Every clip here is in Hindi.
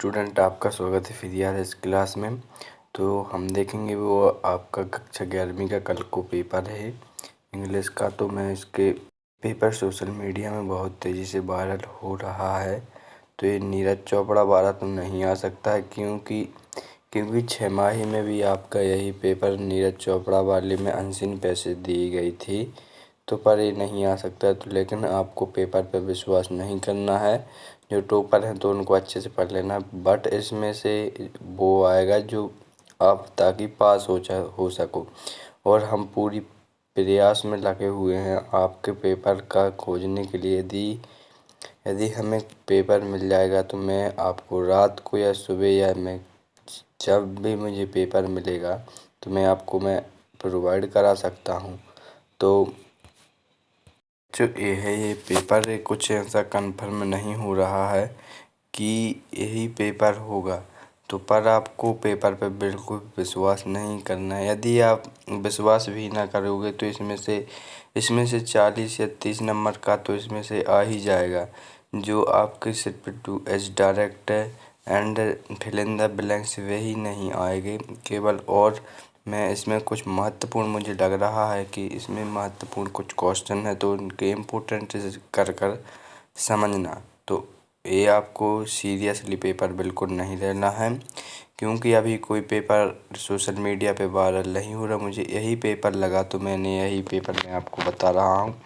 स्टूडेंट, आपका स्वागत है फिर यार इस क्लास में। तो हम देखेंगे वो आपका कक्षा 11वीं का कल को पेपर है इंग्लिश का। तो मैं इसके पेपर सोशल मीडिया में बहुत तेज़ी से वायरल हो रहा है। तो ये नीरज चोपड़ा वाला तो नहीं आ सकता है क्योंकि 6 माही में भी आपका यही पेपर नीरज चोपड़ा वाले में अनसीन पैसे दी गई थी। तो पर ये नहीं आ सकता है। तो लेकिन आपको पेपर पर विश्वास नहीं करना है। जो टॉपर हैं तो उनको अच्छे से पढ़ लेना, बट इसमें से वो आएगा जो आप ताकि पास हो सको। और हम पूरी प्रयास में लगे हुए हैं आपके पेपर का खोजने के लिए। यदि हमें पेपर मिल जाएगा तो मैं आपको रात को या सुबह या मैं जब भी मुझे पेपर मिलेगा तो मैं प्रोवाइड करा सकता हूँ। तो जो ये पेपर है कुछ ऐसा कंफर्म नहीं हो रहा है कि यही पेपर होगा। तो पर आपको पेपर पे बिल्कुल विश्वास नहीं करना है। यदि आप विश्वास भी ना करोगे तो इसमें से 40 या 30 नंबर का तो इसमें से आ ही जाएगा, जो आपके सिर्फ टू एच direct and fill in the blanks वही नहीं आएंगे केवल। और मैं इसमें कुछ महत्वपूर्ण मुझे लग रहा है कि इसमें महत्वपूर्ण कुछ क्वेश्चन है तो उनके इम्पोर्टेंट कर समझना। तो ये आपको सीरियसली पेपर बिल्कुल नहीं लेना है क्योंकि अभी कोई पेपर सोशल मीडिया पे वायरल नहीं हो रहा। मुझे यही पेपर लगा तो मैंने यही पेपर मैं आपको बता रहा हूँ।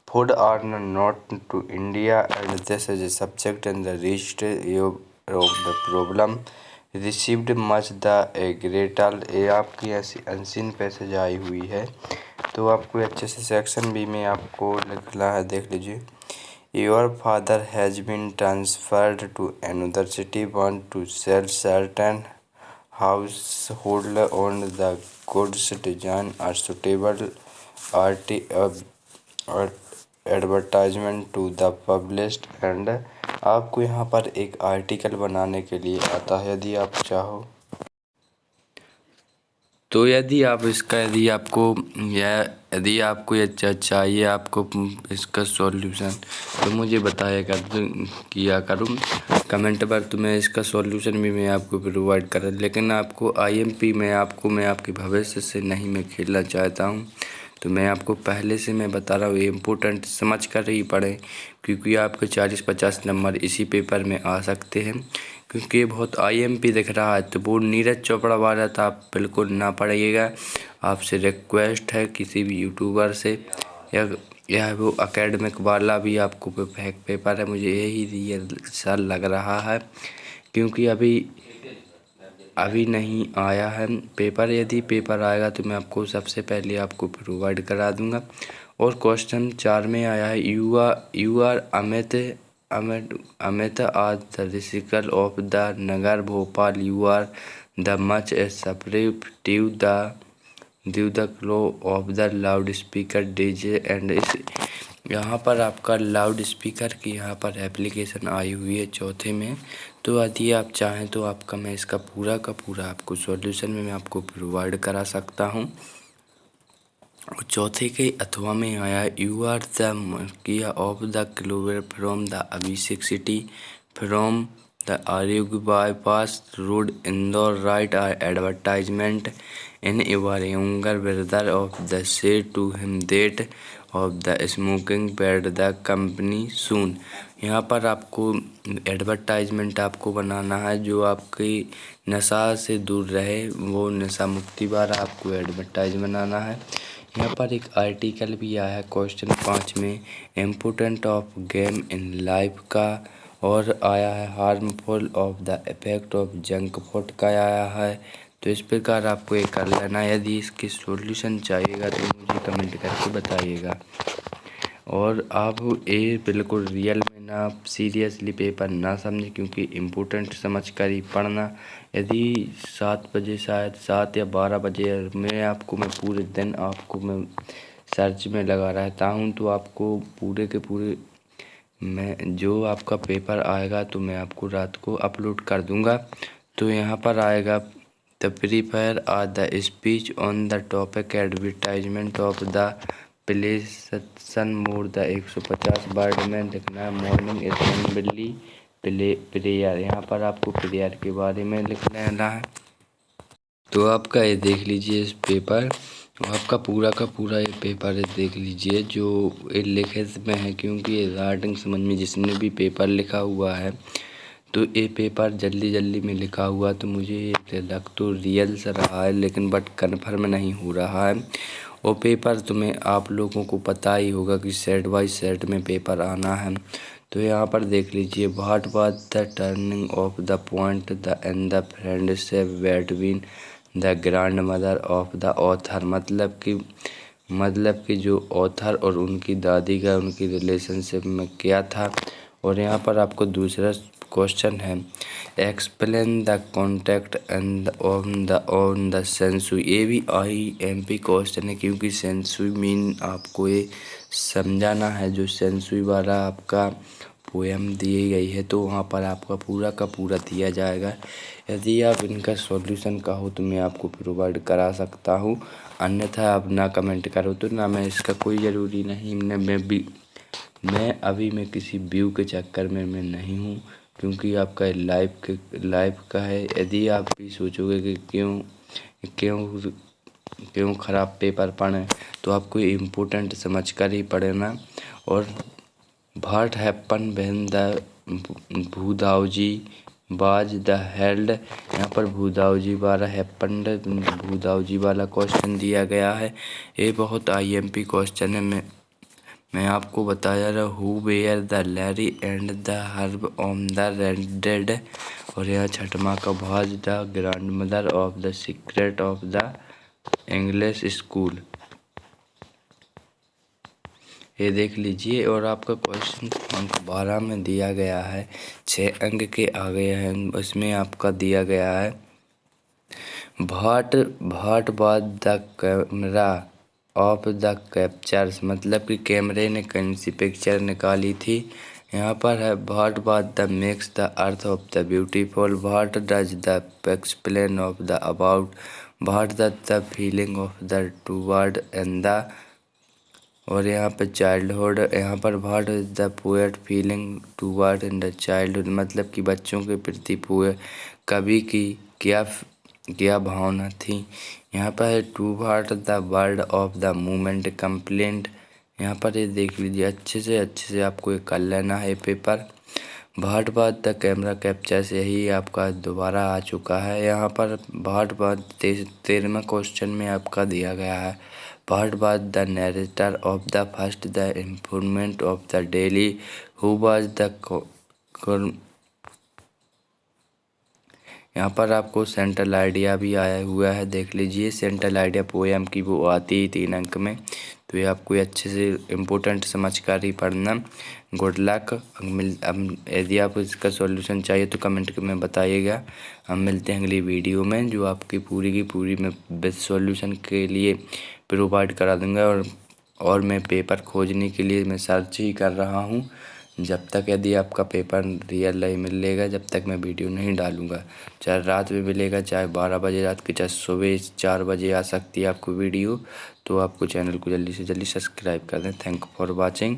Food are not to India and this is a subject in the reached of the problem received much the ग्रेटल। ये आपकी ऐसी अनसीन पैसेज आई हुई है। तो आपको अच्छे से सेक्शन बी में आपको लिखना है, देख लीजिए। Your father has been transferred to another city, want to sell certain house hold on the goods, design are suitable advertisement to the published. And आपको यहाँ पर एक आर्टिकल बनाने के लिए आता है यदि आप चाहो तो। यदि आपको ये चाहिए आपको इसका सॉल्यूशन तो मुझे बताया किया करूँ कमेंट पर। तो मैं इसका सॉल्यूशन भी मैं आपको प्रोवाइड कर, लेकिन आपको आईएमपी में मैं आपके भविष्य से नहीं मैं खेलना चाहता हूँ। तो मैं आपको पहले से मैं बता रहा हूँ ये इम्पोर्टेंट समझ कर ही पढ़ें क्योंकि आपके 40-50 नंबर इसी पेपर में आ सकते हैं। क्योंकि ये बहुत आईएमपी दिख रहा है तो वो नीरज चोपड़ा वाला था, आप बिल्कुल ना पढ़िएगा। आपसे रिक्वेस्ट है किसी भी यूट्यूबर से या वो एकेडमिक वाला भी आपको फेक पेपर है, मुझे यही रियल सा लग रहा है क्योंकि अभी नहीं आया है पेपर। यदि पेपर आएगा तो मैं आपको सबसे पहले आपको प्रोवाइड करा दूंगा। और क्वेश्चन 4 में आया है यू आर अमित आज द रिसिकल of the Nagar Bhopal, you are the much a सप्रेव ड्यू द क्लो of the loud speaker DJ and is. यहाँ पर आपका लाउड स्पीकर की यहाँ पर एप्लीकेशन आई हुई है चौथे में। तो यदि आप चाहें तो आपका मैं इसका पूरा का पूरा आपको सॉल्यूशन में मैं आपको प्रोवाइड करा सकता हूँ। चौथे के अथवा में आया यू आर द किया of the clover from the Abhishek city from the आर्यग bypass road Indore right are advertisement in your younger brother of the say to him that of the smoking pad the company soon. यहाँ पर आपको एडवर्टाइजमेंट आपको बनाना है जो आपकी नशा से दूर रहे, वो नशा मुक्ति वाला आपको एडवर्टाइज बनाना है। यहाँ पर एक आर्टिकल भी आया है क्वेश्चन 5 में important of game in life का, और आया है harmful of the effect of junk food का आया है। तो इस प्रकार आपको ये कर लेना। यदि इसके सॉल्यूशन चाहिएगा तो मुझे कमेंट करके बताइएगा। और आप ये बिल्कुल रियल में ना सीरियसली पेपर ना समझें क्योंकि इम्पोर्टेंट समझ कर ही पढ़ना। यदि 7 बजे शायद 7 या 12 बजे मैं पूरे दिन मैं सर्च में लगा रहता हूँ। तो आपको पूरे के पूरे मैं जो आपका पेपर आएगा तो मैं आपको रात को अपलोड कर दूँगा। तो यहाँ पर आएगा the prepare are the speech on the topic advertisement of the प्लेसन मोर द 150 वर्ड में लिखना है। मॉर्निंग असेंबली प्रेयर, यहाँ पर आपको प्रेयर के बारे में लिख लेना है। तो आपका ये देख लीजिए इस पेपर, आपका पूरा का पूरा ये पेपर है देख लीजिए जो ये लिखित में है, क्योंकि ये राइटिंग समझ में जिसने भी पेपर लिखा हुआ है तो ये पेपर जल्दी में लिखा हुआ, तो मुझे ये लग तो रियल सा रहा है लेकिन बट कन्फर्म नहीं हो रहा है। वो पेपर तुम्हें आप लोगों को पता ही होगा कि सेट बाय सेट में पेपर आना है। तो यहाँ पर देख लीजिए, what was the turning of the point the end the friendship between the grand mother of the author, मतलब कि जो ऑथर और उनकी दादी का उनकी रिलेशनशिप में क्या था। और यहाँ पर आपको दूसरा क्वेश्चन है, explain the contact and on the Sansui. ये भी IMP क्वेश्चन है, क्योंकि सेंसुई मीन आपको ये समझाना है। जो सेंसुई वाला आपका पोएम दी गई है तो वहाँ पर आपका पूरा का पूरा दिया जाएगा। यदि आप इनका सॉल्यूशन कहो तो मैं आपको प्रोवाइड करा सकता हूँ, अन्यथा आप ना कमेंट करो तो ना, मैं इसका कोई ज़रूरी नहीं। मैं अभी किसी व्यू के चक्कर में मैं नहीं हूँ, क्योंकि आपका लाइफ का है। यदि आप भी सोचोगे कि क्यों ख़राब पेपर पढ़ें, तो आपको इम्पोर्टेंट समझ कर ही पढ़ना। और व्हाट हैपन व्हेन द भूदाऊजी बाज द हेल्ड, यहाँ पर भूदाऊजी वाला हैपन्ड भूदाऊजी वाला क्वेश्चन दिया गया है। ये बहुत IMP क्वेश्चन है। मैं आपको बताया रहा हूँ where the Larry and the herb on the raided. और यहाँ छठवां का was the grand mother of the secret of the English school. ये देख लीजिए। और आपका क्वेश्चन अंक 12 में दिया गया है, 6 अंक के आ गए हैं। उसमें आपका दिया गया है what was the camera of the captures, मतलब कि कैमरे ने कौन सी पिक्चर निकाली थी। यहाँ पर है what was the makes the earth of the beautiful, what does the explain of the about, what the feeling of the toward and the. और यहाँ पर चाइल्डहुड, यहाँ पर what is the poet feeling toward in the childhood, मतलब कि बच्चों के प्रति कवि की क्या भावना थी। यहाँ पर है toward the word of the movement complaint. यहाँ पर ये देख लीजिए, अच्छे से आपको ये कर लेना है paper. What was the camera captures, यही आपका दोबारा आ चुका है। यहाँ पर व्हाट वाज 13वें क्वेश्चन में आपका दिया गया है what was the narrator of the first the इंफॉर्मेंट of the daily, who was the. यहाँ पर आपको सेंट्रल आइडिया भी आया हुआ है, देख लीजिए। सेंट्रल आइडिया पोएम की वो आती है 3 अंक में, तो ये आपको अच्छे से इम्पोर्टेंट समझ कर ही पढ़ना। Good luck. अब यदि आप इसका सॉल्यूशन चाहिए तो कमेंट में बताइएगा। हम मिलते हैं अगली वीडियो में, जो आपकी पूरी की पूरी मैं बेस्ट सॉल्यूशन के लिए प्रोवाइड करा दूँगा। और मैं पेपर खोजने के लिए मैं सर्च ही कर रहा हूँ। जब तक यदि आपका पेपर रियल नहीं मिलेगा, जब तक मैं वीडियो नहीं डालूँगा। चाहे रात में मिलेगा, चाहे 12 बजे रात के, चाहे सुबह 4 बजे आ सकती है आपको वीडियो। तो आपको चैनल को जल्दी से जल्दी सब्सक्राइब कर दें। Thank you for watching.